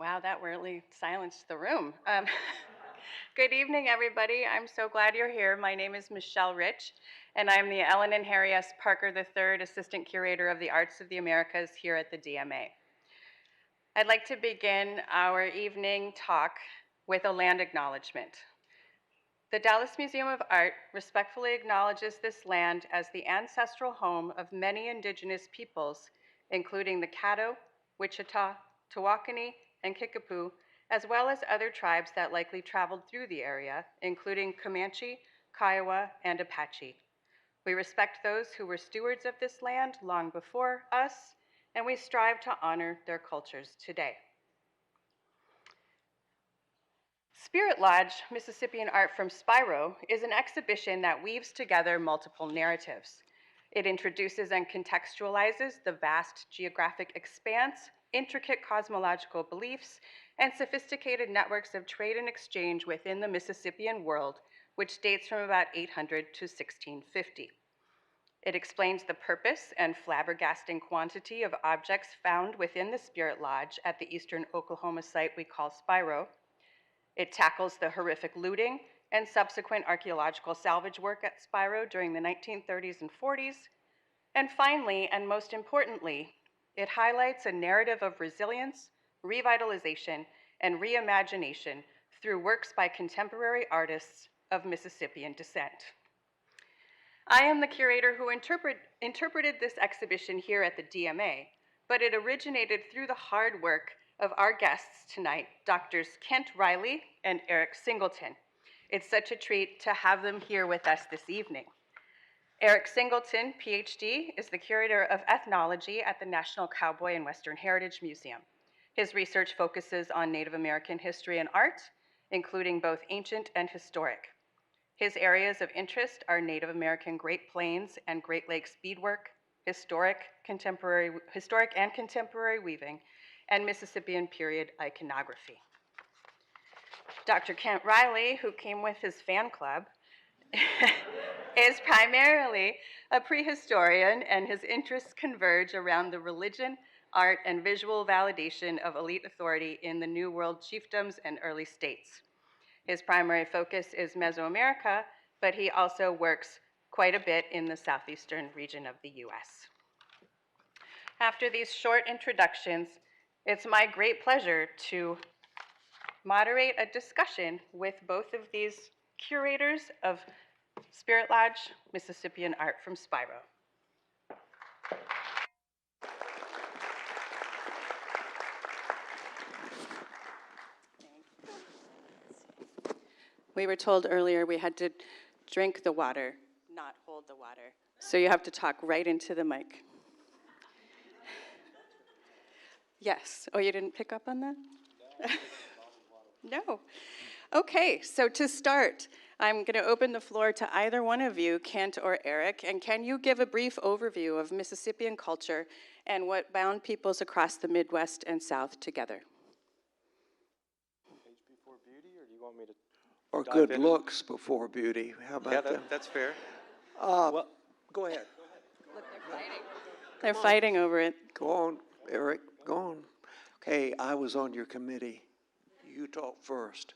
Wow, that really silenced the room. Good evening, everybody. I'm so glad you're here. My name is Michelle Rich, and I'm the Ellen and Harry S. Parker III Assistant Curator of the Arts of the Americas here at the DMA. I'd like to begin our evening talk with a land acknowledgement. The Dallas Museum of Art respectfully acknowledges this land as the ancestral home of many indigenous peoples, including the Caddo, Wichita, 𝘬𝘓𝑰, and Kickapoo, as well as other tribes that likely traveled through the area, including Comanche, Kiowa, and Apache. We respect those who were stewards of this land long before us, and we strive to honor their cultures today. Spirit Lodge, Mississippian Art from Spyro, is an exhibition that weaves together multiple narratives. It introduces and contextualizes the vast geographic expanse, intricate cosmological beliefs, and sophisticated networks of trade and exchange within the Mississippian world, which dates from about 800 to 1650. It explains the purpose and flabbergasting quantity of objects found within the Spirit Lodge at the eastern Oklahoma site we call Spyro. It tackles the horrific looting and subsequent archaeological salvage work at Spyro during the 1930s and 40s. And finally, and most importantly, it highlights a narrative of resilience, revitalization, and reimagination through works by contemporary artists of Mississippian descent. I am the curator who interpreted this exhibition here at the DMA, but it originated through the hard work of our guests tonight, Drs. Reilly and Eric Singleton. It's such a treat to have them here with us this evening. Eric Singleton, PhD, is the curator of ethnology at the National Cowboy and Western Heritage Museum. His research focuses on Native American history and art, including both ancient and historic. His areas of interest are Native American Great Plains and Great Lakes beadwork, historic and contemporary weaving, and Mississippian period iconography. Dr. Kent Reilly, who came with his fan club, is primarily a prehistorian, and his interests converge around the religion, art, and visual validation of elite authority in the New World chiefdoms and early states. His primary focus is Mesoamerica, but he also works quite a bit in the southeastern region of the US. After these short introductions, it's my great pleasure to moderate a discussion with both of these curators of Spirit Lodge, Mississippian Art from Spyro. We were told earlier we had to drink the water, not hold the water. So you have to talk right into the mic. Yes. Oh, you didn't pick up on that? No. Okay, so to start, I'm going to open the floor to either one of you, Kent or Eric, and can you give a brief overview of Mississippian culture and what bound peoples across the Midwest and South together? Age before beauty, or do you want me to? Or good looks before beauty. How about that? That's fair. Well, go ahead. Look, they're fighting. They're fighting over it. Go on, Eric, go on. Hey, I was on your committee. You talk first.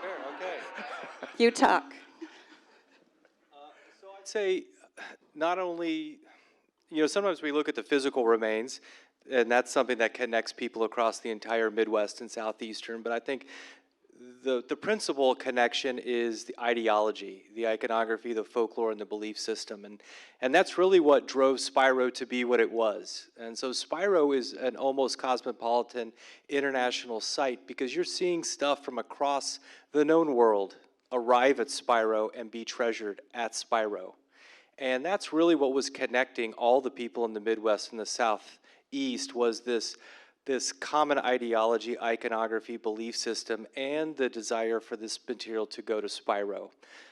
Fair, okay. You talk. So I'd say not only, sometimes we look at the physical remains, and that's something that connects people across the entire Midwest and Southeastern, but I think the principal connection is the ideology, the iconography, the folklore, and the belief system. And that's really what drove Spyro to be what it was. And so Spyro is an almost cosmopolitan international site because you're seeing stuff from across the known world arrive at Spyro and be treasured at Spyro. And that's really what was connecting all the people in the Midwest and the Southeast was this common ideology, iconography, belief system, and the desire for this material to go to Spyro.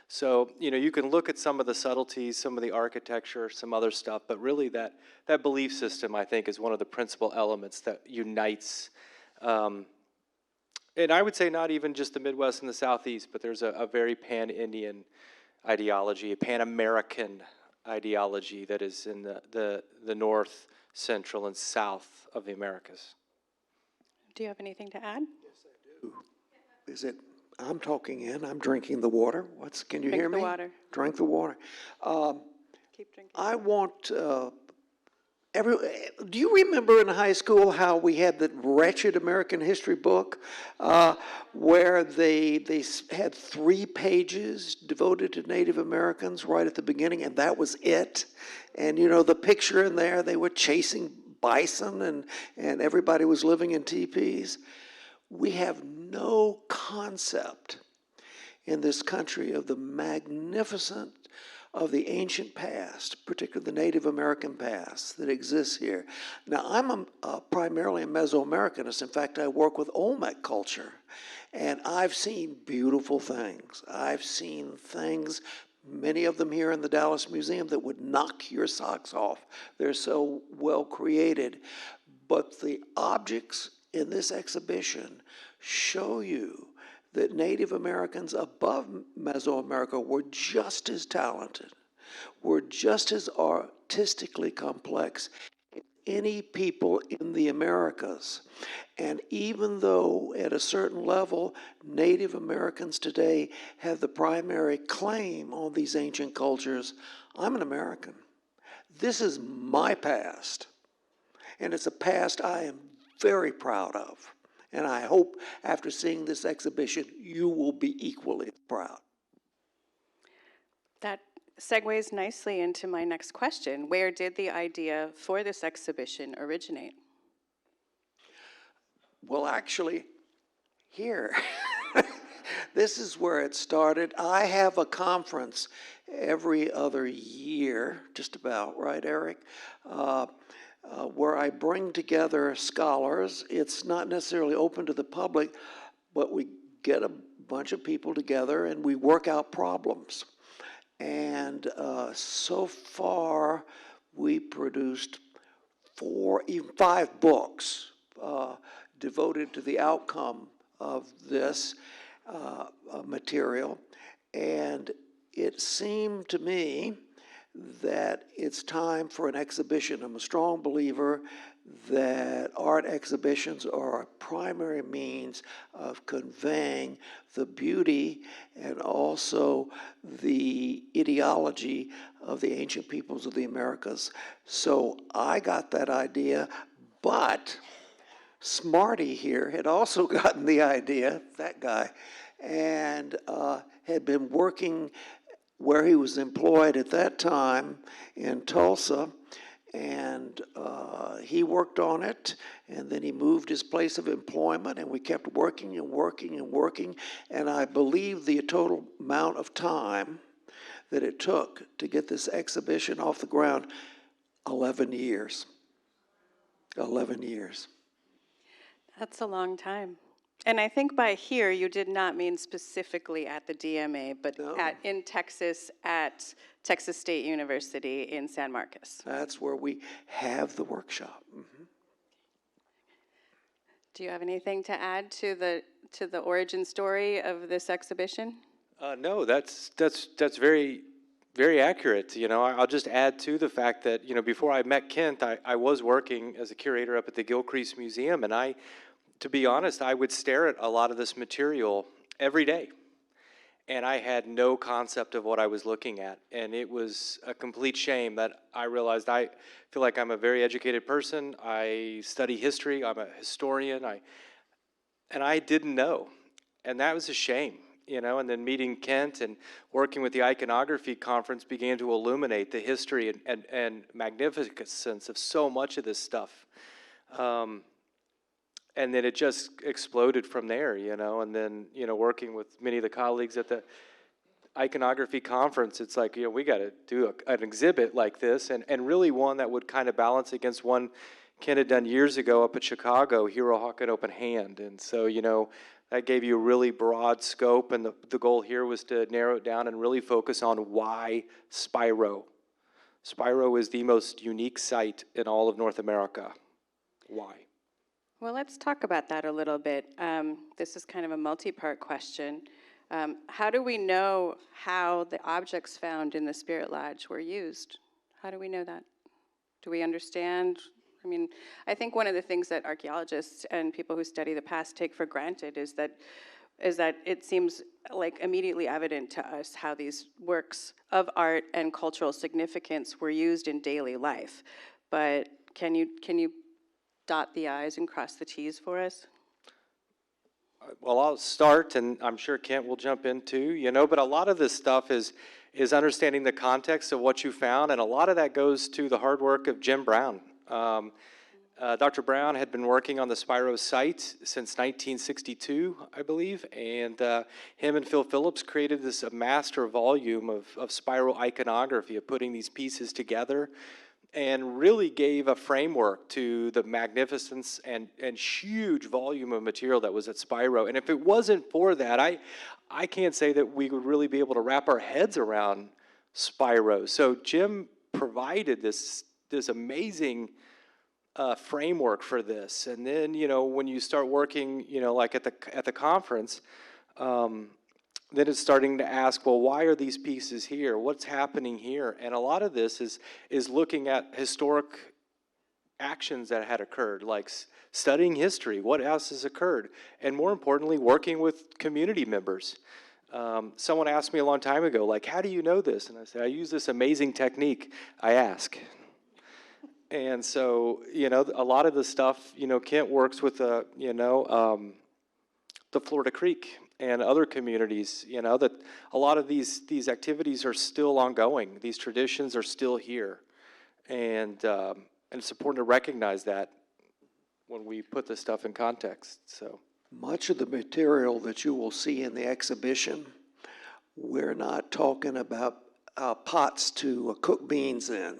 So, you can look at some of the subtleties, some of the architecture, some other stuff, but really that belief system, I think, is one of the principal elements that unites, and I would say not even just the Midwest and the Southeast, but there's a very pan-Indian ideology, a pan-American ideology that is in the North, Central, and South of the Americas. Do you have anything to add? Is it, I'm talking in, I'm drinking the water. Can you hear me? Drink the water. Drink the water. Keep drinking. I want, do you remember in high school how we had the wretched American history book where they had 3 pages devoted to Native Americans right at the beginning, and that was it? And you know, the picture in there, they were chasing bison and everybody was living in teepees. We have no concept in this country of the magnificent of the ancient past, particularly the Native American past that exists here. Now, I'm primarily a Mesoamericanist. In fact, I work with Olmec culture, and I've seen beautiful things. I've seen things, many of them here in the Dallas Museum, that would knock your socks off. They're so well created. But the objects in this exhibition show you that Native Americans above Mesoamerica were just as talented, were just as artistically complex as any people in the Americas. And even though at a certain level, Native Americans today have the primary claim on these ancient cultures, I'm an American. This is my past. And it's a past I am very proud of. And I hope after seeing this exhibition, you will be equally proud. That segues nicely into my next question. Where did the idea for this exhibition originate? Well, actually, here. This is where it started. I have a conference every other year, just about, right, Eric? Where I bring together scholars. It's not necessarily open to the public, but we get a bunch of people together and we work out problems. And so far, we produced 4, even 5 books devoted to the outcome of this material. And it seemed to me that it's time for an exhibition. I'm a strong believer that art exhibitions are a primary means of conveying the beauty and also the ideology of the ancient peoples of the Americas. So I got that idea, but Smarty here had also gotten the idea, that guy, and had been working where he was employed at that time in Tulsa, and he worked on it, and then he moved his place of employment, and we kept working and working and working, and I believe the total amount of time that it took to get this exhibition off the ground, 11 years. 11 years. That's a long time. And I think by here, you did not mean specifically at the DMA, but No. in Texas at Texas State University in San Marcos. That's where we have the workshop. Mm-hmm. Do you have anything to add to the origin story of this exhibition? No, that's very, very accurate. You know, I'll just add to the fact that, you know, before I met Kent, I was working as a curator up at the 𝘓𝘱 Museum, and to be honest, I would stare at a lot of this material every day, and I had no concept of what I was looking at, and it was a complete shame that I realized I feel like I'm a very educated person. I study history. I'm a historian. And I didn't know, and that was a shame, you know. And then meeting Kent and working with the iconography conference began to illuminate the history and magnificence of so much of this stuff. And then it just exploded from there, you know. And then, you know, working with many of the colleagues at the iconography conference, it's like, you know, we got to do an exhibit like this, and really one that would kind of balance against one Ken had done years ago up at Chicago, Hero Hawk and Open Hand. And so, you know, that gave you a really broad scope, and the goal here was to narrow it down and really focus on why Spyro. Spyro is the most unique site in all of North America. Why? Well, let's talk about that a little bit. This is kind of a multi-part question. How do we know how the objects found in the Spirit Lodge were used? How do we know that? Do we understand I mean, I think one of the things that archaeologists and people who study the past take for granted is that it seems like immediately evident to us how these works of art and cultural significance were used in daily life. But can you dot the I's and cross the T's for us? Well, I'll start, and I'm sure Kent will jump in too, but a lot of this stuff is understanding the context of what you found, and a lot of that goes to the hard work of Jim Brown. Dr. Brown had been working on the Spiro site since 1962, I believe, and him and Phil Phillips created this master volume of Spiro iconography, of putting these pieces together, and really gave a framework to the magnificence and huge volume of material that was at Spiro. And if it wasn't for that, I can't say that we would really be able to wrap our heads around Spiro. So Jim provided this amazing framework for this. And then, when you start working, like at the conference, then it's starting to ask, well, why are these pieces here? What's happening here? And a lot of this is looking at historic actions that had occurred, like studying history, what else has occurred, and more importantly, working with community members. Someone asked me a long time ago, like, how do you know this? And I said, I use this amazing technique, I ask. And so, a lot of the stuff, Kent works with, the Florida Creek and other communities, that a lot of these activities are still ongoing. These traditions are still here. And it's important to recognize that when we put this stuff in context, so. Much of the material that you will see in the exhibition, we're not talking about pots to cook beans in.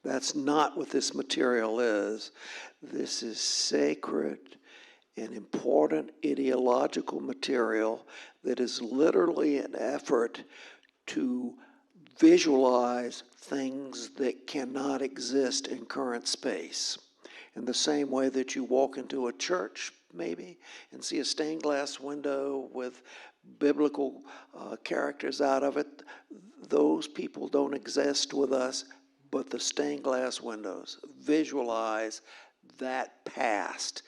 That's not what this material is. This is sacred and important ideological material that is literally an effort to visualize things that cannot exist in current space. In the same way that you walk into a church, maybe, and see a stained glass window with biblical characters out of it, those people don't exist with us, but the stained glass windows visualize that past.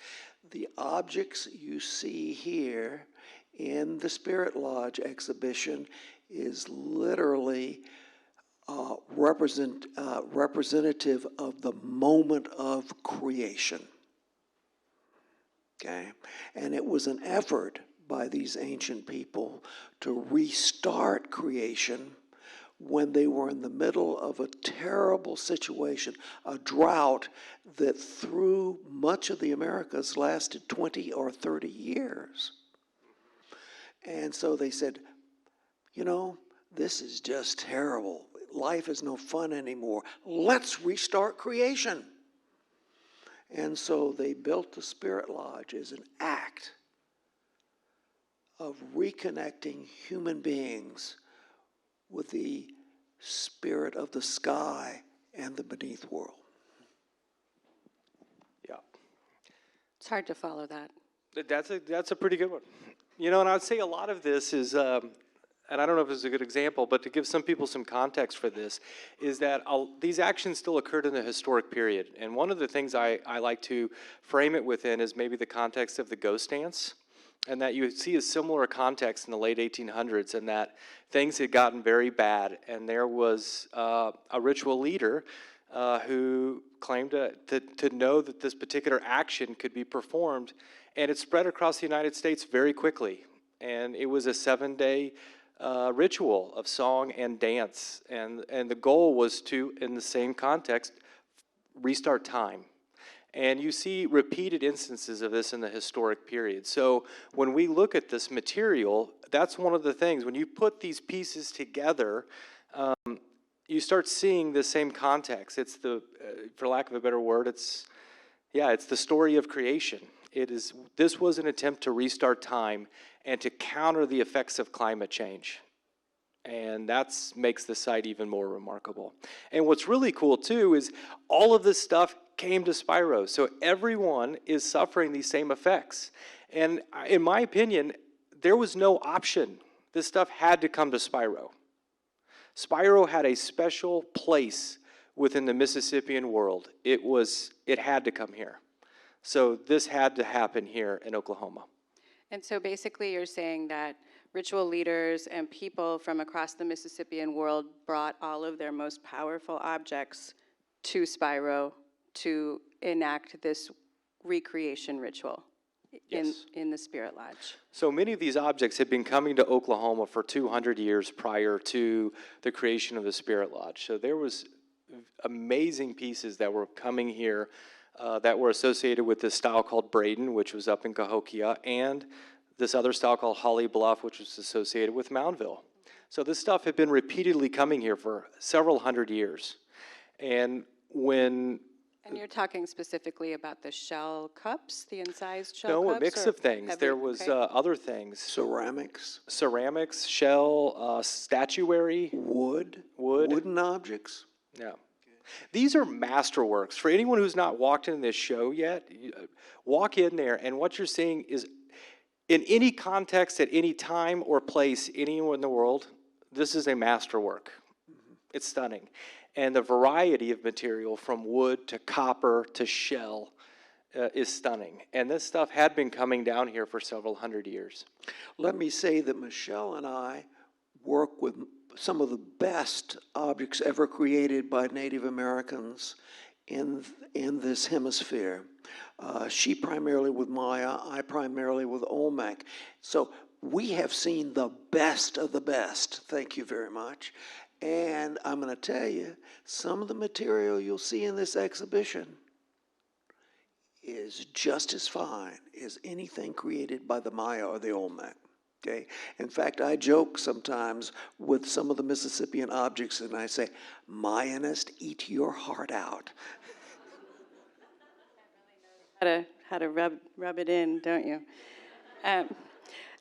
The objects you see here in the Spirit Lodge exhibition is literally representative of the moment of creation. Okay? And it was an effort by these ancient people to restart creation when they were in the middle of a terrible situation, a drought that through much of the Americas lasted 20 or 30 years. And so they said, this is just terrible. Life is no fun anymore. Let's restart creation. And so they built the Spirit Lodge as an act of reconnecting human beings with the spirit of the sky and the beneath world. Yeah. It's hard to follow that. That's a pretty good one. And I'd say a lot of this is, and I don't know if this is a good example, but to give some people some context for this, is that these actions still occurred in the historic period. And one of the things I like to frame it within is maybe the context of the ghost dance. And that you see a similar context in the late 1800s, and that things had gotten very bad, and there was a ritual leader who claimed to know that this particular action could be performed, and it spread across the United States very quickly. And it was a 7-day ritual of song and dance, and the goal was to, in the same context, restart time. And you see repeated instances of this in the historic period. So when we look at this material, that's one of the things. When you put these pieces together, you start seeing the same context. It's the, for lack of a better word, it's the story of creation. This was an attempt to restart time and to counter the effects of climate change. And that makes the site even more remarkable. And what's really cool too is all of this stuff came to Spiro. So everyone is suffering these same effects. And in my opinion, there was no option. This stuff had to come to Spiro. Spiro had a special place within the Mississippian world, it had to come here. So this had to happen here in Oklahoma. And so basically you're saying that ritual leaders and people from across the Mississippian world brought all of their most powerful objects to Spyro to enact this recreation ritual Yes. in the Spirit Lodge. So many of these objects had been coming to Oklahoma for 200 years prior to the creation of the Spirit Lodge. So there was amazing pieces that were coming here that were associated with this style called Braden, which was up in Cahokia, and this other style called Holly Bluff, which was associated with Moundville. So this stuff had been repeatedly coming here for several hundred years. And you're talking specifically about the shell cups, the incised shell no, cups? a mix of things. There was other things. Ceramics, Ceramics, shell, statuary. wood, Wood. wooden objects. Yeah. These are masterworks. For anyone who's not walked in this show yet, walk in there, and what you're seeing is, in any context, at any time or place, anywhere in the world, this is a masterwork. It's stunning. And the variety of material from wood to copper to shell is stunning. And this stuff had been coming down here for several hundred years. Let me say that Michelle and I work with some of the best objects ever created by Native Americans in this hemisphere. She primarily with Maya, I primarily with Olmec. So we have seen the best of the best. Thank you very much. And I'm going to tell you, some of the material you'll see in this exhibition is just as fine as anything created by the Maya or the Olmec. Okay. In fact, I joke sometimes with some of the Mississippian objects, and I say, "Mayanist, eat your heart out." How to rub it in, don't you?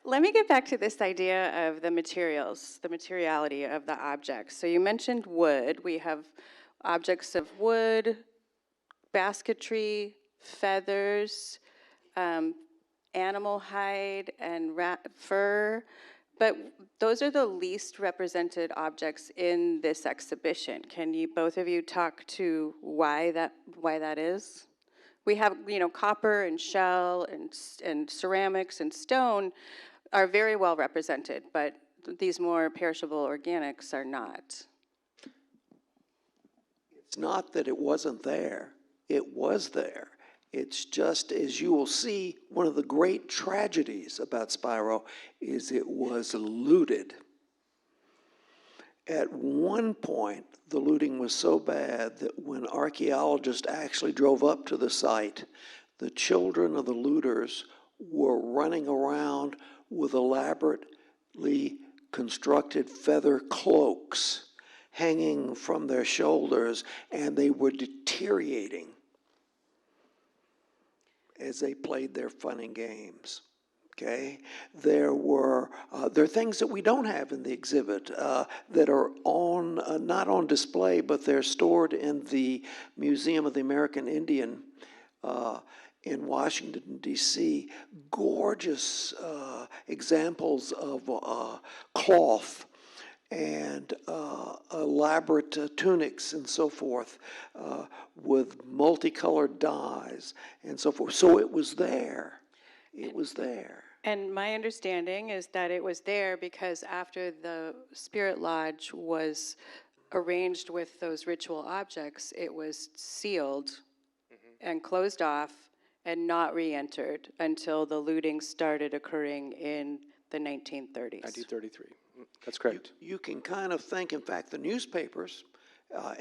Let me get back to this idea of the materials, the materiality of the objects. So you mentioned wood. We have objects of wood, basketry, feathers, animal hide, and fur. But those are the least represented objects in this exhibition. Can you, both of you, talk to why that is? We have, copper and shell and ceramics and stone are very well represented, but these more perishable organics are not. It's not that it wasn't there. It was there. It's just, as you will see, one of the great tragedies about Spyro is it was looted. At one point, the looting was so bad that when archaeologists actually drove up to the site, the children of the looters were running around with elaborately constructed feather cloaks hanging from their shoulders, and they were deteriorating as they played their fun and games. Okay, there are things that we don't have in the exhibit that are not on display, but they're stored in the Museum of the American Indian in Washington, D.C. Gorgeous examples of cloth and elaborate tunics and so forth with multicolored dyes and so forth. So it was there. It was there. And my understanding is that it was there because after the Spirit Lodge was arranged with those ritual objects, it was sealed and closed off and not re-entered until the looting started occurring in the 1930s. 1933. That's correct. You can kind of think, in fact, the newspapers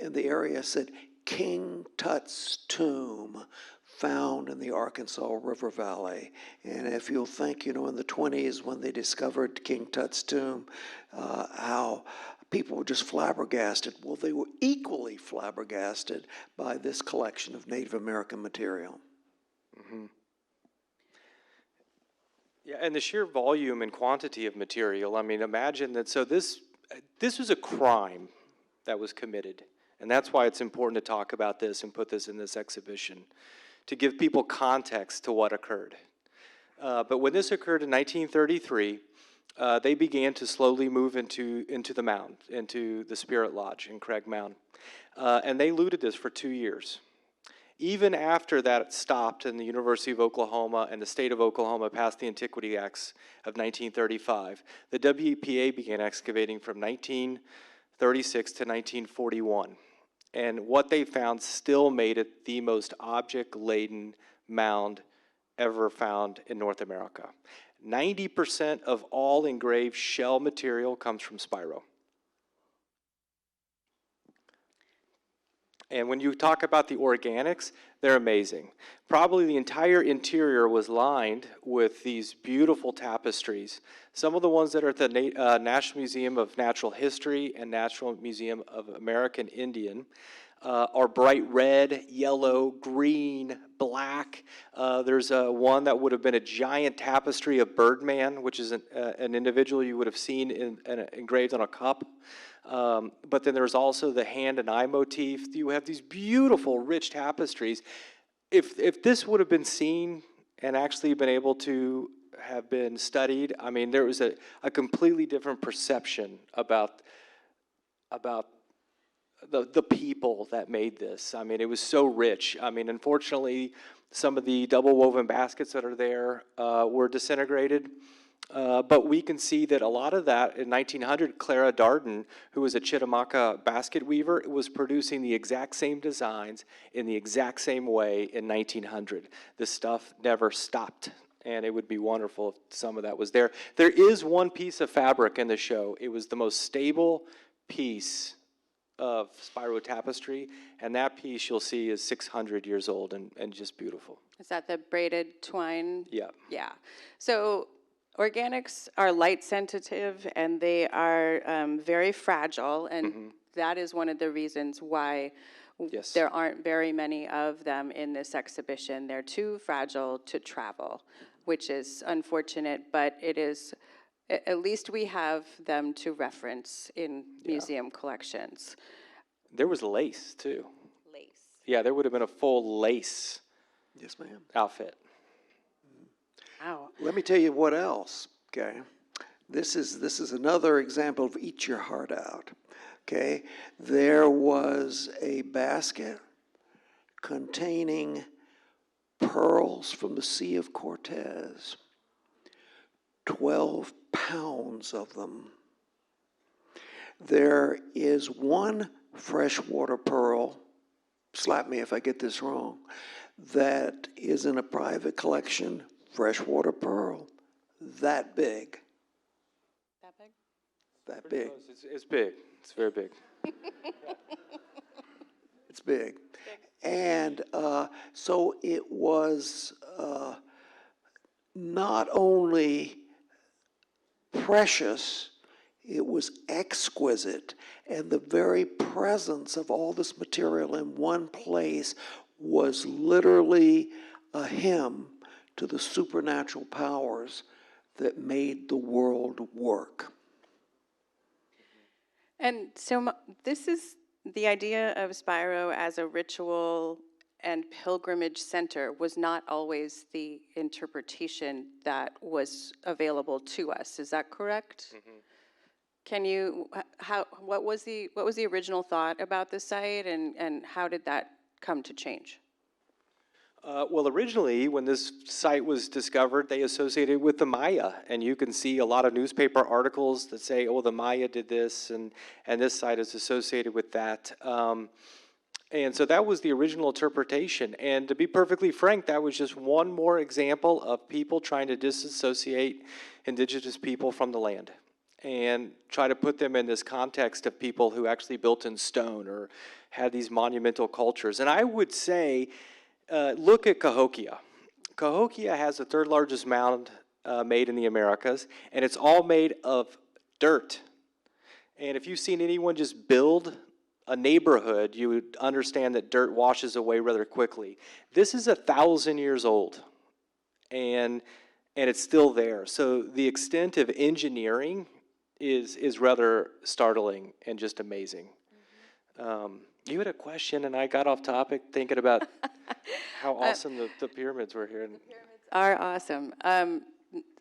in the area said King Tut's tomb found in the Arkansas River Valley. And if you'll think, in the 20s when they discovered King Tut's tomb, how people were just flabbergasted. Well, they were equally flabbergasted by this collection of Native American material. Mm-hmm. Yeah, and the sheer volume and quantity of material. I mean, imagine that. So this was a crime that was committed. And that's why it's important to talk about this and put this in this exhibition, to give people context to what occurred. But when this occurred in 1933, they began to slowly move into the mound, into the Spirit Lodge in Craig Mound. And they looted this for 2 years. Even after that stopped and the University of Oklahoma and the state of Oklahoma passed the Antiquity Acts of 1935, the WEPA began excavating from 1936 to 1941. And what they found still made it the most object-laden mound ever found in North America. 90% of all engraved shell material comes from Spiro. And when you talk about the organics, they're amazing. Probably the entire interior was lined with these beautiful tapestries. Some of the ones that are at the National Museum of Natural History and National Museum of American Indian are bright red, yellow, green, black. There's one that would have been a giant tapestry of Birdman, which is an individual you would have seen engraved on a cup. But then there's also the hand and eye motif. You have these beautiful, rich tapestries. If this would have been seen and actually been able to have been studied, I mean, there was a completely different perception about the people that made this. I mean, it was so rich. I mean, unfortunately, some of the double woven baskets that are there were disintegrated. But we can see that a lot of that in 1900, Clara Darden, who was a Chickamauga basket weaver, was producing the exact same designs in the exact same way in 1900. This stuff never stopped, and it would be wonderful if some of that was there. There is one piece of fabric in the show. It was the most stable piece of Spiro tapestry, and that piece you'll see is 600 years old and just beautiful. Is that the braided twine? Yeah. Yeah. So organics are light sensitive and they are very fragile, and that is one of the reasons why Yes. there aren't very many of them in this exhibition. They're too fragile to travel, which is unfortunate, but it is, at least we have them to reference in museum collections. There was lace, too. Lace. Yeah, there would have been a full lace Yes, ma'am. outfit. Wow. Let me tell you what else, okay? This is another example of eat your heart out, okay? There was a basket containing pearls from the Sea of Cortez, 12 pounds of them. There is one freshwater pearl, slap me if I get this wrong, that is in a private collection, freshwater pearl, that big. That big? That big. It's big. It's very big. It's big. And so it was not only precious, it was exquisite. And the very presence of all this material in one place was literally a hymn to the supernatural powers that made the world work. And so this is the idea of Spiro as a ritual and pilgrimage center was not always the interpretation that was available to us. Is that correct? Can you, what was the original thought about the site, and how did that come to change? Well, originally, when this site was discovered, they associated it with the Maya, and you can see a lot of newspaper articles that say, "Oh, the Maya did this," and this site is associated with that. And so that was the original interpretation. And to be perfectly frank, that was just one more example of people trying to disassociate indigenous people from the land and try to put them in this context of people who actually built in stone or had these monumental cultures. And I would say, look at Cahokia. Cahokia has the third largest mound made in the Americas, and it's all made of dirt. And if you've seen anyone just build a neighborhood, you would understand that dirt washes away rather quickly. This is 1,000 years old, and it's still there. So the extent of engineering is rather startling and just amazing. You had a question, and I got off topic thinking about how awesome the pyramids were here. The pyramids are awesome.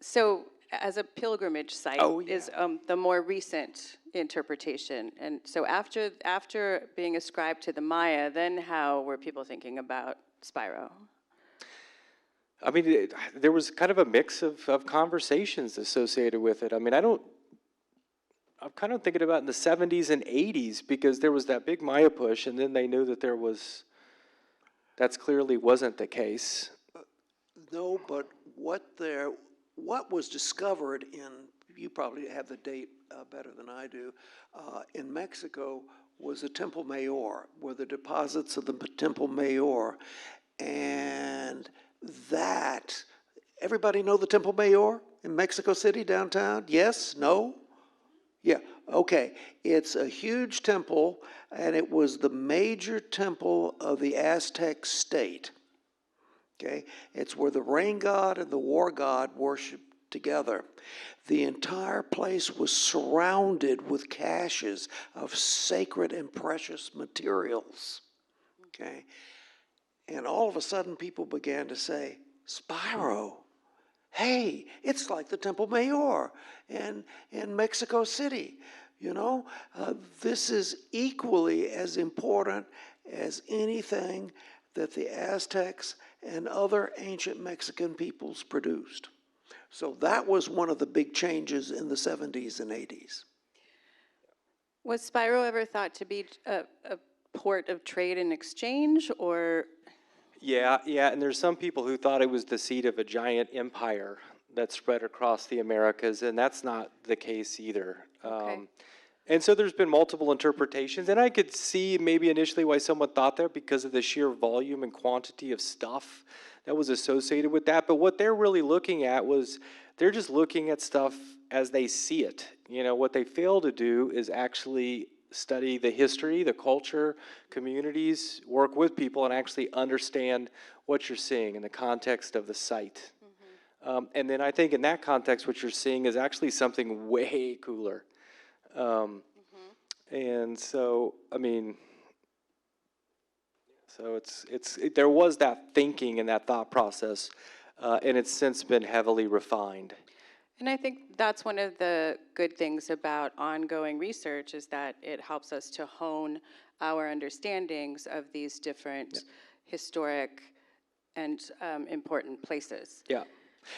So as a pilgrimage site Oh, yeah. is the more recent interpretation. And so after being ascribed to the Maya, then how were people thinking about Spyro? I mean, there was kind of a mix of conversations associated with it. I mean, I'm kind of thinking about in the 70s and 80s, because there was that big Maya push, and then they knew that that's clearly wasn't the case. No, but what was discovered in, you probably have the date better than I do, in Mexico was the Temple Mayor, were the deposits of the Temple Mayor. And that, everybody know the Temple Mayor in Mexico City, downtown? Yes? No? Yeah, okay. It's a huge temple, and it was the major temple of the Aztec state. Okay? It's where the rain god and the war god worshiped together. The entire place was surrounded with caches of sacred and precious materials. Okay? And all of a sudden, people began to say, Spyro, hey, it's like the Temple Mayor in Mexico City. You know, this is equally as important as anything that the Aztecs and other ancient Mexican peoples produced. So that was one of the big changes in the 70s and 80s. Was Spyro ever thought to be a port of trade and exchange, or? Yeah, and there's some people who thought it was the seat of a giant empire that spread across the Americas, and that's not the case either. Okay. And so there's been multiple interpretations, and I could see maybe initially why someone thought that, because of the sheer volume and quantity of stuff that was associated with that. But what they're really looking at was, they're just looking at stuff as they see it. You know, what they fail to do is actually study the history, the culture, communities, work with people, and actually understand what you're seeing in the context of the site. Mm-hmm. And then I think in that context, what you're seeing is actually something way cooler. And so, I mean, so there was that thinking and that thought process, and it's since been heavily refined. And I think that's one of the good things about ongoing research, is that it helps us to hone our understandings of these different historic and important places. Yeah.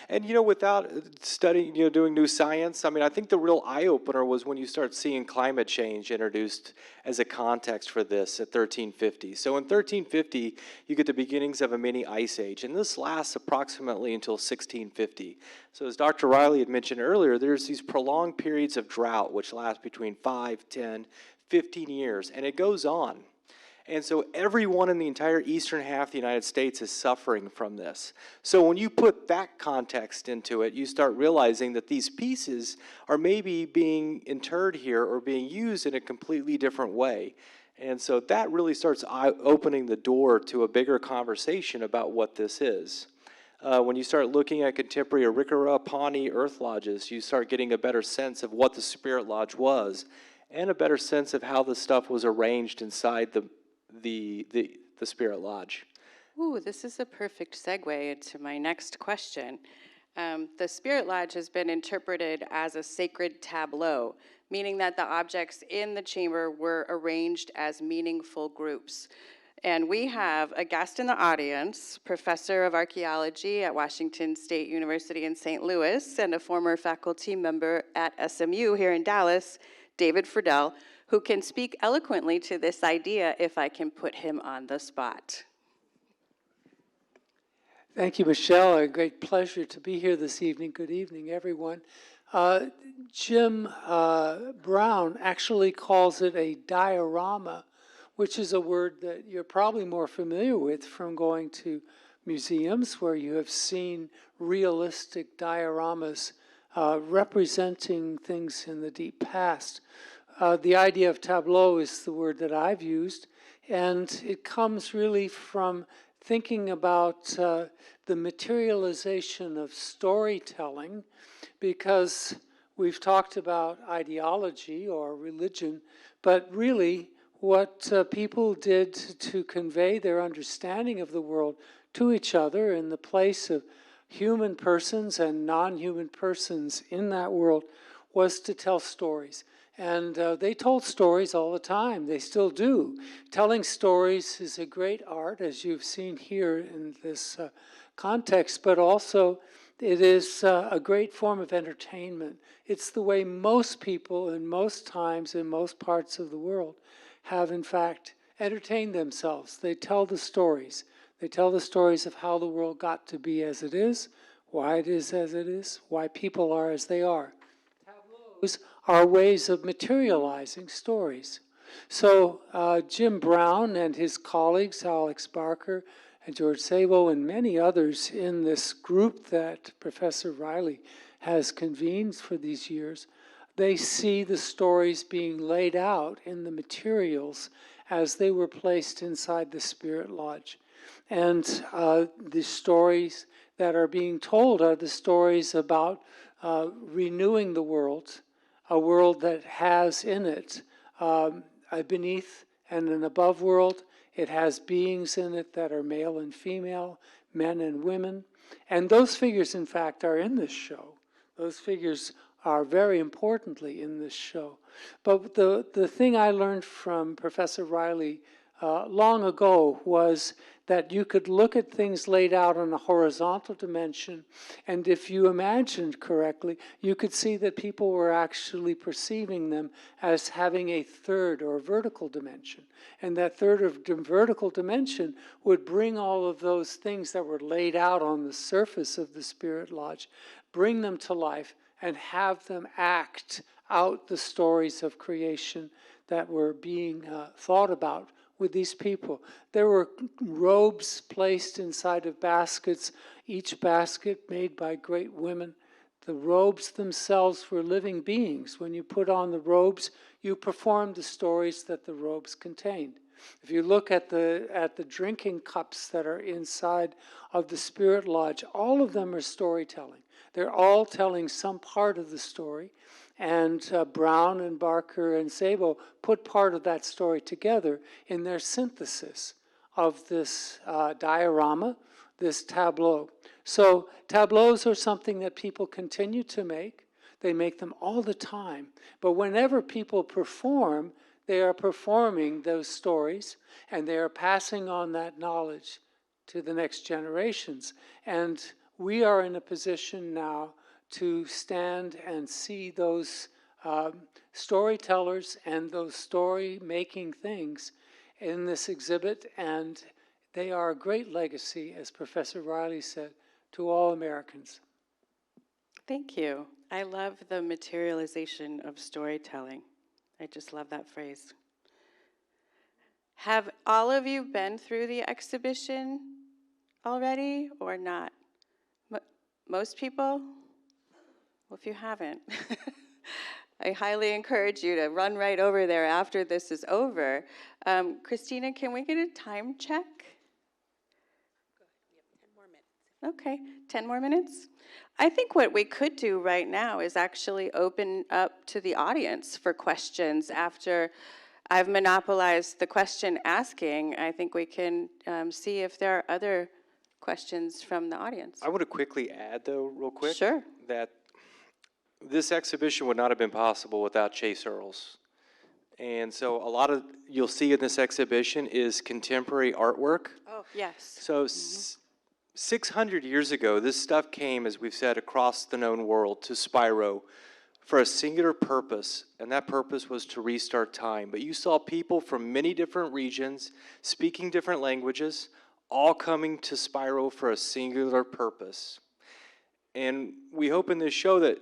And, you know, without studying, you know, doing new science, I mean, I think the real eye-opener was when you start seeing climate change introduced as a context for this at 1350. So in 1350, you get the beginnings of a mini ice age, and this lasts approximately until 1650. So as Dr. Reilly had mentioned earlier, there's these prolonged periods of drought, which last between 5, 10, 15 years, and it goes on. And so everyone in the entire eastern half of the United States is suffering from this. So when you put that context into it, you start realizing that these pieces are maybe being interred here or being used in a completely different way. And so that really starts opening the door to a bigger conversation about what this is. When you start looking at contemporary Arikara, Pawnee earth lodges, you start getting a better sense of what the spirit lodge was, and a better sense of how the stuff was arranged inside the spirit lodge. Ooh, this is a perfect segue into my next question. The spirit lodge has been interpreted as a sacred tableau, meaning that the objects in the chamber were arranged as meaningful groups. And we have a guest in the audience, professor of archaeology at Washington State University in St. Louis, and a former faculty member at SMU here in Dallas, David Friedel, who can speak eloquently to this idea if I can put him on the spot. Thank you, Michelle. A great pleasure to be here this evening. Good evening, everyone. Jim Brown actually calls it a diorama, which is a word that you're probably more familiar with from going to museums where you have seen realistic dioramas representing things in the deep past. The idea of tableau is the word that I've used, and it comes really from thinking about the materialization of storytelling, because we've talked about ideology or religion, but really what people did to convey their understanding of the world to each other in the place of human persons and non-human persons in that world was to tell stories. And they told stories all the time. They still do. Telling stories is a great art, as you've seen here in this context, but also it is a great form of entertainment. It's the way most people in most times in most parts of the world have, in fact, entertained themselves. They tell the stories. They tell the stories of how the world got to be as it is, why it is as it is, why people are as they are. Tableaus are ways of materializing stories. So Jim Brown and his colleagues, Alex Barker and 𝘧𝘳𝘪𝘳𝘮 and many others in this group that Professor Reilly has convened for these years, they see the stories being laid out in the materials as they were placed inside the Spirit Lodge. And the stories that are being told are the stories about renewing the world, a world that has in it a beneath and an above world. It has beings in it that are male and female, men and women. And those figures, in fact, are in this show. Those figures are very importantly in this show. But the thing I learned from Professor Reilly long ago was that you could look at things laid out on a horizontal dimension, and if you imagined correctly, you could see that people were actually perceiving them as having a third or vertical dimension. And that third or vertical dimension would bring all of those things that were laid out on the surface of the Spirit Lodge, bring them to life, and have them act out the stories of creation that were being thought about with these people. There were robes placed inside of baskets, each basket made by great women. The robes themselves were living beings. When you put on the robes, you performed the stories that the robes contained. If you look at the drinking cups that are inside of the Spirit Lodge, all of them are storytelling. They're all telling some part of the story. And Brown and Barker and 𝘧𝘳𝘪𝘳𝘮 put part of that story together in their synthesis of this diorama, this tableau. So tableaus are something that people continue to make. They make them all the time. But whenever people perform, they are performing those stories, and they are passing on that knowledge to the next generations. And we are in a position now to stand and see those storytellers and those story-making things in this exhibit, and they are a great legacy, as Professor Reilly said, to all Americans. Thank you. I love the materialization of storytelling. I just love that phrase. Have all of you been through the exhibition already or not? Most people? Well, if you haven't, I highly encourage you to run right over there after this is over. Christina, can we get a time check? Go ahead. We have 10 more minutes. Okay, 10 more minutes? I think what we could do right now is actually open up to the audience for questions. After I've monopolized the question asking, I think we can see if there are other questions from the audience. I want to quickly add, though, real quick, Sure. that this exhibition would not have been possible without Chase Earls. And so a lot of you'll see in this exhibition is contemporary artwork. Oh, yes. So 600 years ago, this stuff came, as we've said, across the known world to Spyro for a singular purpose, and that purpose was to restart time. But you saw people from many different regions, speaking different languages, all coming to Spyro for a singular purpose. And we hope in this show that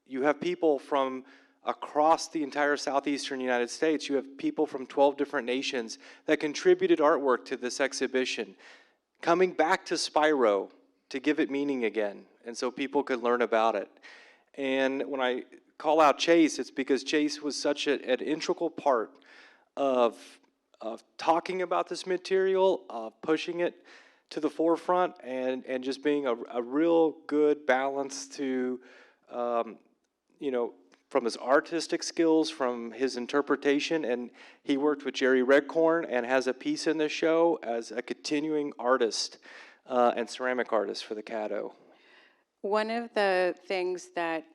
you have people from across the entire southeastern United States. You have people from 12 different nations that contributed artwork to this exhibition, coming back to Spyro to give it meaning again, and so people could learn about it. And when I call out Chase, it's because Chase was such an integral part of talking about this material, of pushing it to the forefront, and just being a real good balance to, you know, from his artistic skills, from his interpretation, and he worked with Jerry Redcorn and has a piece in the show as a continuing artist and ceramic artist for the Caddo. One of the things that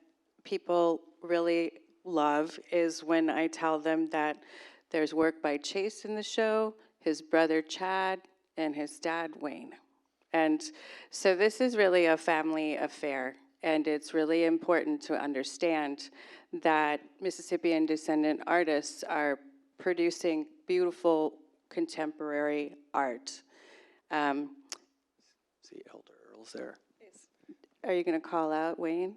people really love is when I tell them that there's work by Chase in the show, his brother Chad, and his dad Wayne. And so this is really a family affair, and it's really important to understand that Mississippian descendant artists are producing beautiful contemporary art. See Elder Earl's there. Are you going to call out Wayne?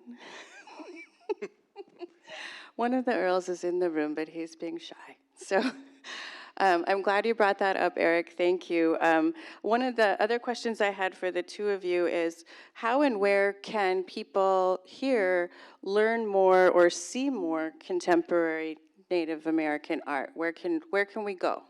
One of the Earls is in the room, but he's being shy. So I'm glad you brought that up, Eric. Thank you. One of the other questions I had for the two of you is how and where can people here learn more or see more contemporary Native American art? Where can we go?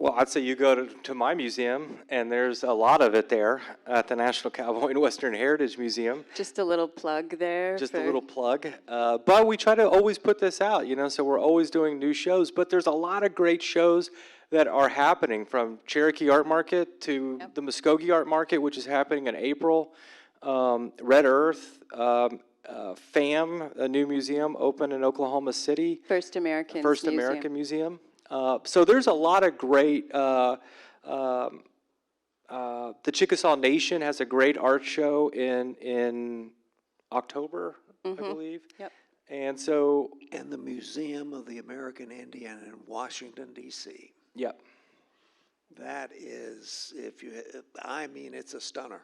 Well, I'd say you go to my museum, and there's a lot of it there at the National Cowboy and Western Heritage Museum. Just a little plug there. Just a little plug. But we try to always put this out, so we're always doing new shows. But there's a lot of great shows that are happening, from Cherokee Art Market to the Muskogee Art Market, which is happening in April. Red Earth, FAM, a new museum, opened in Oklahoma City. First American Museum. So there's a lot of great, the Chickasaw Nation has a great art show in October, I believe. Yep. And so. And the Museum of the American Indian in Washington, D.C. Yep. That is, it's a stunner.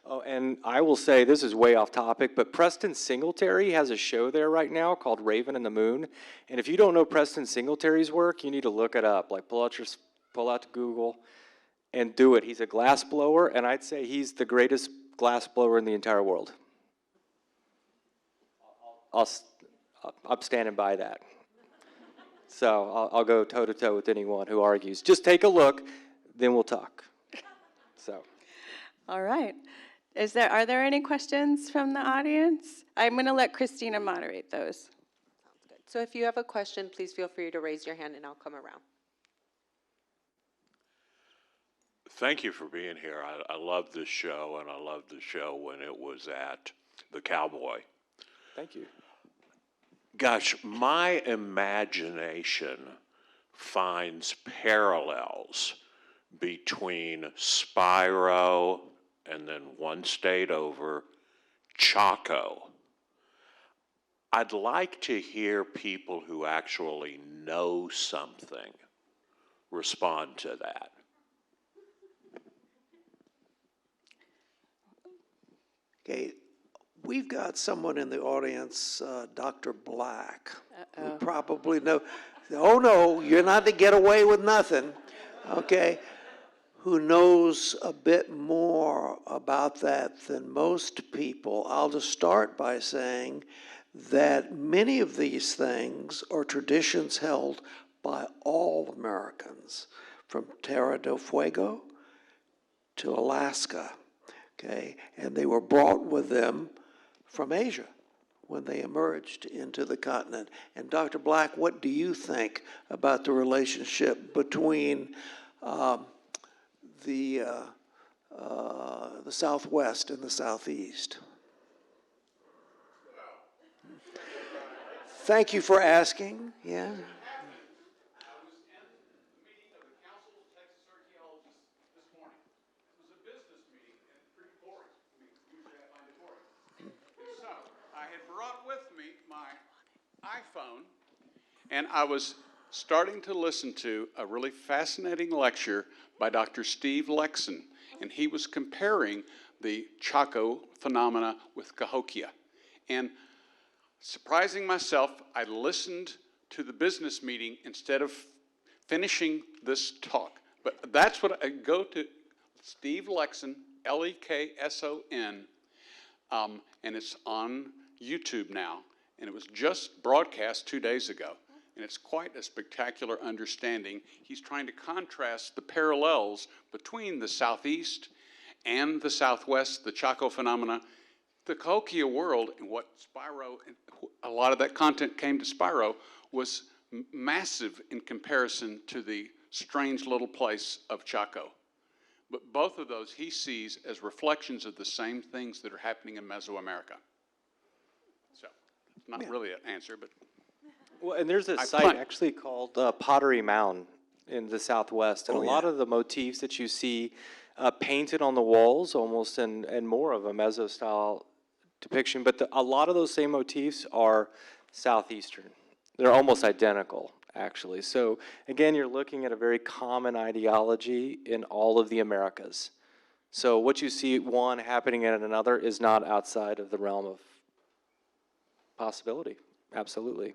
Oh, and I will say, this is way off topic, but Preston Singleton has a show there right now called Raven and the Moon. And if you don't know Preston Singleton's work, you need to look it up. Like, pull out to Google and do it. He's a glass blower, and I'd say he's the greatest glass blower in the entire world. I'm standing by that. So I'll go toe-to-toe with anyone who argues. Just take a look, then we'll talk. So. All right. Are there any questions from the audience? I'm going to let Christina moderate those. Sounds good. So if you have a question, please feel free to raise your hand and I'll come around. Thank you for being here. I love this show, and I loved the show when it was at the Cowboy. Thank you. Gosh, my imagination finds parallels between Spyro and then one state over, Chaco. I'd like to hear people who actually know something respond to that. Okay, we've got someone in the audience, Dr. Black, who probably know. Oh no, you're not to get away with nothing. Okay, who knows a bit more about that than most people. I'll just start by saying that many of these things are traditions held by all Americans, from Tierra del Fuego to Alaska, okay? And they were brought with them from Asia when they emerged into the continent. And Dr. Black, what do you think about the relationship between the Southwest and the Southeast? Thank you for asking. Yeah. I was in the meeting of the Council of Texas Archaeologists this morning. It was a business meeting and pretty boring to me. Usually I find it boring. So I had brought with me my iPhone, and I was starting to listen to a really fascinating lecture by Dr. Steve Lexon, and he was comparing the Chaco phenomena with Cahokia. And surprising myself, I listened to the business meeting instead of finishing this talk. But that's what I go to Steve Lexon, Lekson, and it's on YouTube now. And it was just broadcast 2 days ago. And it's quite a spectacular understanding. He's trying to contrast the parallels between the Southeast and the Southwest, the Chaco phenomena, the Cahokia world, and what Spyro, a lot of that content came to Spyro, was massive in comparison to the strange little place of Chaco. But both of those he sees as reflections of the same things that are happening in Mesoamerica. So, it's not really an answer, but Well, and there's a I site punt. actually called Pottery Mound in the Southwest, and Oh, a lot yeah. of the motifs that you see painted on the walls, almost in more of a Meso style depiction, but a lot of those same motifs are Southeastern. They're almost identical, actually. So again, you're looking at a very common ideology in all of the Americas. So what you see one happening in another is not outside of the realm of possibility. Absolutely.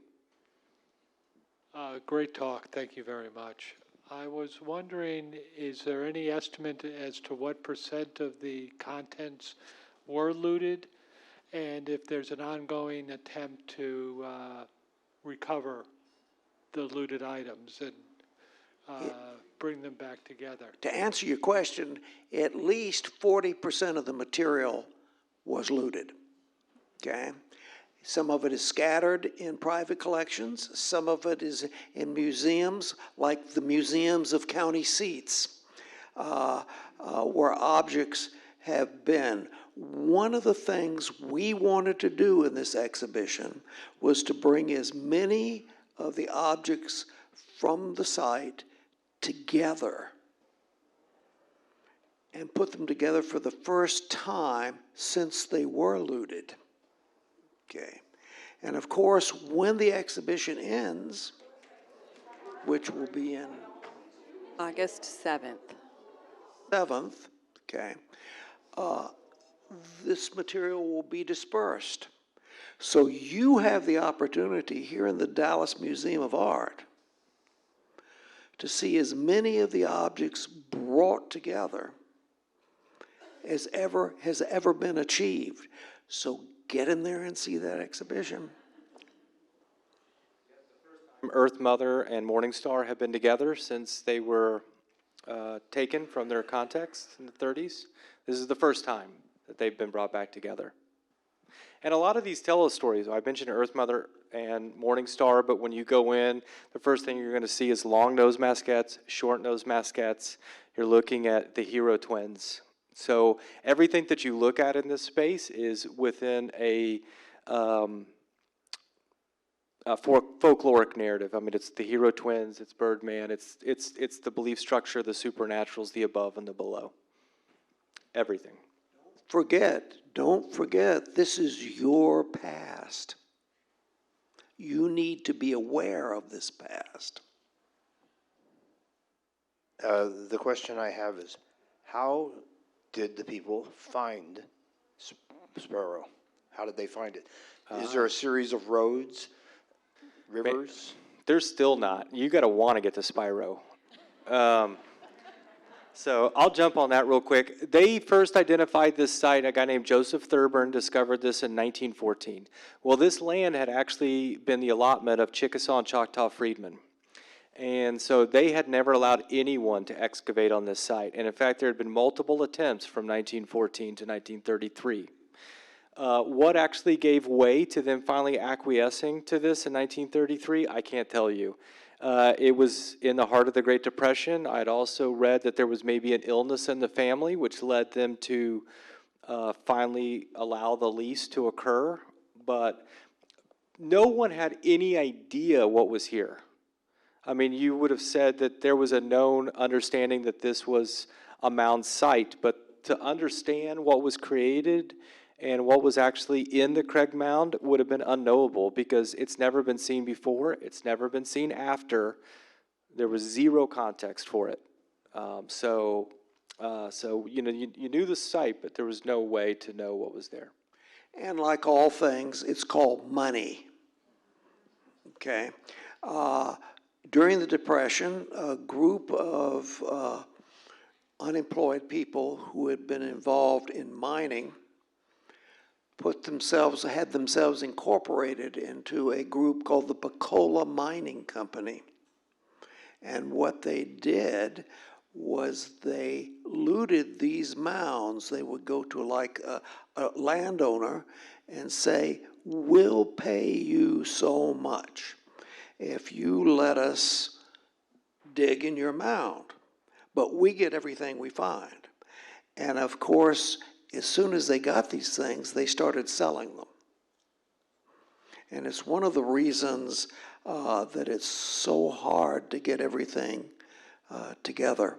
Great talk. Thank you very much. I was wondering, is there any estimate as to what % of the contents were looted? And if there's an ongoing attempt to recover the looted items and bring them back together? To answer your question, at least 40% of the material was looted, okay? Some of it is scattered in private collections. Some of it is in museums, like the museums of county seats, where objects have been. One of the things we wanted to do in this exhibition was to bring as many of the objects from the site together and put them together for the first time since they were looted. Okay. And of course, when the exhibition ends, which will be in August 7th. 7th, okay, this material will be dispersed. So you have the opportunity here in the Dallas Museum of Art to see as many of the objects brought together as has ever been achieved. So get in there and see that exhibition. Earth Mother and Morning Star have been together since they were taken from their context in the 30s. This is the first time that they've been brought back together. And a lot of these tell us stories. I mentioned Earth Mother and Morning Star, but when you go in, the first thing you're going to see is long-nosed mascots, short-nosed mascots. You're looking at the hero twins. So everything that you look at in this space is within a folkloric narrative. I mean, it's the hero twins, it's Birdman, it's the belief structure, the supernaturals, the above and the below. Everything. Don't forget, this is your past. You need to be aware of this past. The question I have is, how did the people find Sparrow? How did they find it? Is there a series of roads, rivers? There's still not. You got to want to get to Spyro. So I'll jump on that real quick. They first identified this site, a guy named Joseph Thurburn discovered this in 1914. Well, this land had actually been the allotment of Chickasaw and Choctaw freedmen. And so they had never allowed anyone to excavate on this site. And in fact, there had been multiple attempts from 1914 to 1933. What actually gave way to them finally acquiescing to this in 1933, I can't tell you. It was in the heart of the Great Depression. I'd also read that there was maybe an illness in the family, which led them to finally allow the lease to occur. But no one had any idea what was here. I mean, you would have said that there was a known understanding that this was a mound site, but to understand what was created and what was actually in the Craig Mound would have been unknowable because it's never been seen before, it's never been seen after. There was zero context for it. So you know, you knew the site, but there was no way to know what was there. And like all things, it's called money. Okay? During the Depression, a group of unemployed people who had been involved in mining had themselves incorporated into a group called the Pecola Mining Company. And what they did was they looted these mounds. They would go to like a landowner and say, "We'll pay you so much if you let us dig in your mound, but we get everything we find." And of course, as soon as they got these things, they started selling them. And it's one of the reasons that it's so hard to get everything together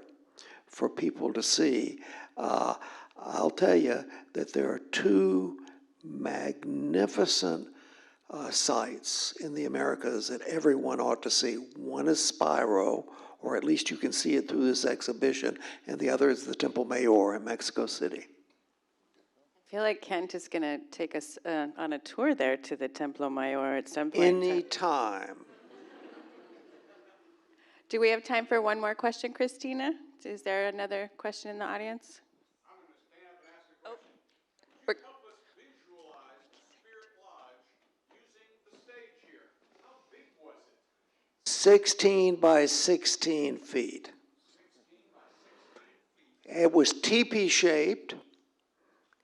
for people to see. I'll tell you that there are two magnificent sites in the Americas that everyone ought to see. One is Spiro, or at least you can see it through this exhibition, and the other is the Temple Mayor in Mexico City. I feel like Kent is going to take us on a tour there to the Templo Mayor at some point. Anytime. Do we have time for one more question, Christina? Is there another question in the audience? I'm going to stand up and ask a question. We're- Could you help us visualize the Spirit Lodge using the stage here? How big was it? 16 by 16 feet. It was teepee shaped.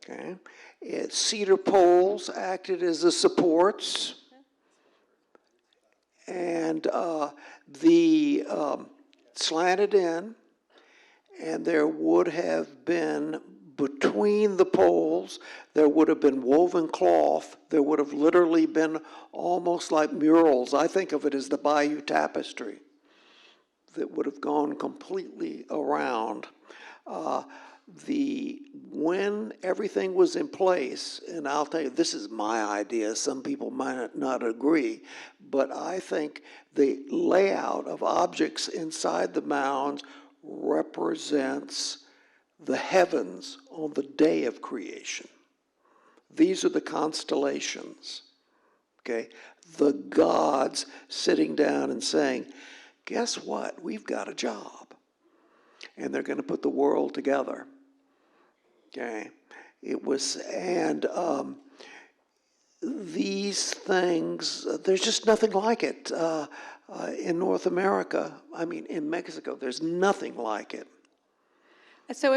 Okay. Cedar poles acted as the supports. And the slanted in, and there would have been between the poles, there would have been woven cloth. There would have literally been almost like murals. I think of it as the Bayou Tapestry that would have gone completely around. When everything was in place, and I'll tell you, this is my idea, some people might not agree, but I think the layout of objects inside the mounds represents the heavens on the day of creation. These are the constellations, okay? The gods sitting down and saying, guess what? We've got a job. And they're going to put the world together. Okay, it was, and these things, there's just nothing like it in North America. I mean, in Mexico, there's nothing like it. So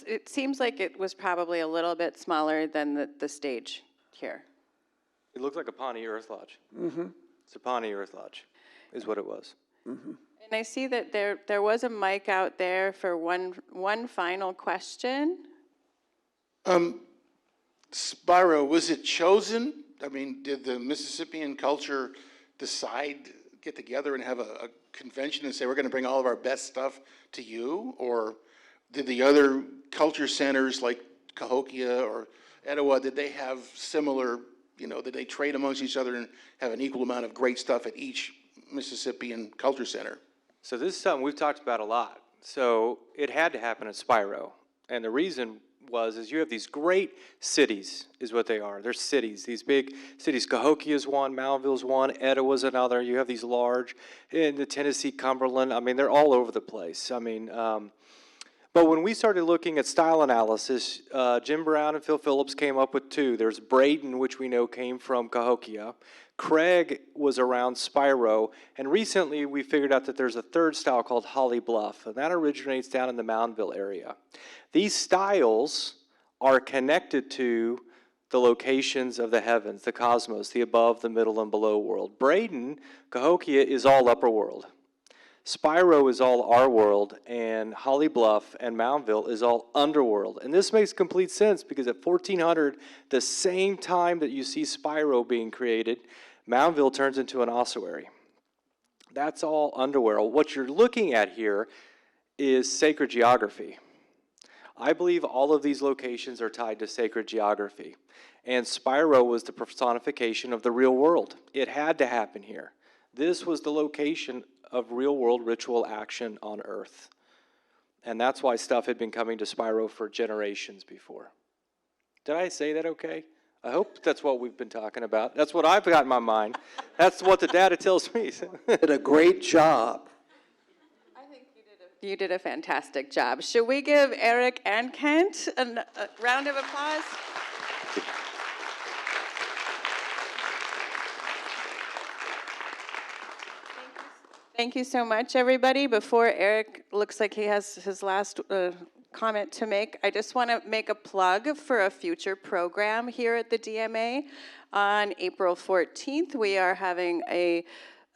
it seems like it was probably a little bit smaller than the stage here. It looked like a Pawnee Earth Lodge. Mm-hmm. It's a Pawnee Earth Lodge, is what it was. Mm-hmm. And I see that there was a mic out there for one final question. Spiro, was it chosen? I mean, did the Mississippian culture get together and have a convention and say, we're going to bring all of our best stuff to you? Or did the other culture centers like Cahokia or Etowah, did they have similar, did they trade amongst each other and have an equal amount of great stuff at each Mississippian culture center? So this is something we've talked about a lot. So it had to happen at Spiro. And the reason is you have these great cities, is what they are. They're cities, these big cities. Cahokia is one, Moundville's one, Etowah's another. You have these large, in the Tennessee, Cumberland. I mean, they're all over the place. I mean, but when we started looking at style analysis, Jim Brown and Phil Phillips came up with two. There's Braden, which we know came from Cahokia. Craig was around Spiro, and recently we figured out that there's a third style called Holly Bluff, and that originates down in the Moundville area. These styles are connected to the locations of the heavens, the cosmos, the above, the middle, and below world. Braden, Cahokia, is all upper world. Spiro is all our world, and Holly Bluff and Moundville is all underworld. And this makes complete sense because at 1400, the same time that you see Spiro being created, Moundville turns into an ossuary. That's all underworld. What you're looking at here is sacred geography. I believe all of these locations are tied to sacred geography. And Spiro was the personification of the real world. It had to happen here. This was the location of real-world ritual action on Earth. And that's why stuff had been coming to Spiro for generations before. Did I say that okay? I hope that's what we've been talking about. That's what I've got in my mind. That's what the data tells me. Did a great job. I think you did a fantastic job. Should we give Eric and Kent a round of applause? Thank you so much, everybody. Before Eric looks like he has his last comment to make, I just want to make a plug for a future program here at the DMA. On April 14th, we are having a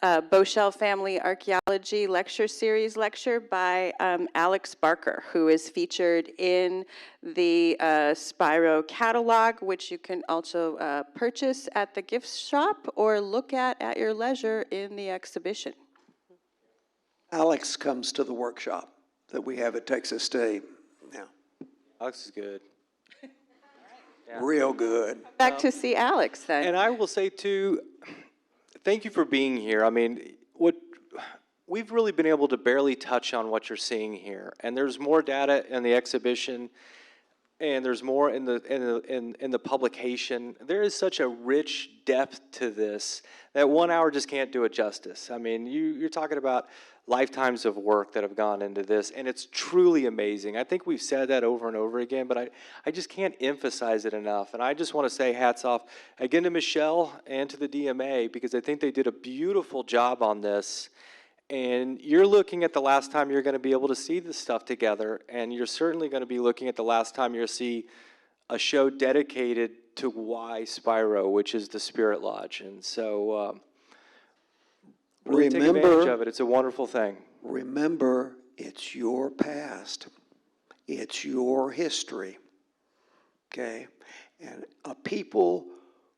𝘚𝘱𝘪𝘳𝘪𝘵 Family Archaeology Lecture Series lecture by Alex Barker, who is featured in the Spiro catalog, which you can also purchase at the gift shop or look at your leisure in the exhibition. Alex comes to the workshop that we have at Texas State. Yeah, Alex is good. real good. Back to see Alex then. And I will say too, thank you for being here. I mean, we've really been able to barely touch on what you're seeing here, and there's more data in the exhibition, and there's more in the publication. There is such a rich depth to this that 1 hour just can't do it justice. I mean, you're talking about lifetimes of work that have gone into this, and it's truly amazing. I think we've said that over and over again, but I just can't emphasize it enough. And I just want to say hats off again to Michelle and to the DMA, because I think they did a beautiful job on this. And you're looking at the last time you're going to be able to see this stuff together, and you're certainly going to be looking at the last time you'll see a show dedicated to why Spiro, which is the Spirit Lodge. And so really take advantage of it. It's a wonderful thing. Remember, it's your past. It's your history. Okay? And a people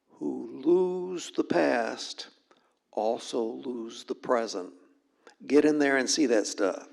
who lose the past also lose the present. Get in there and see that stuff.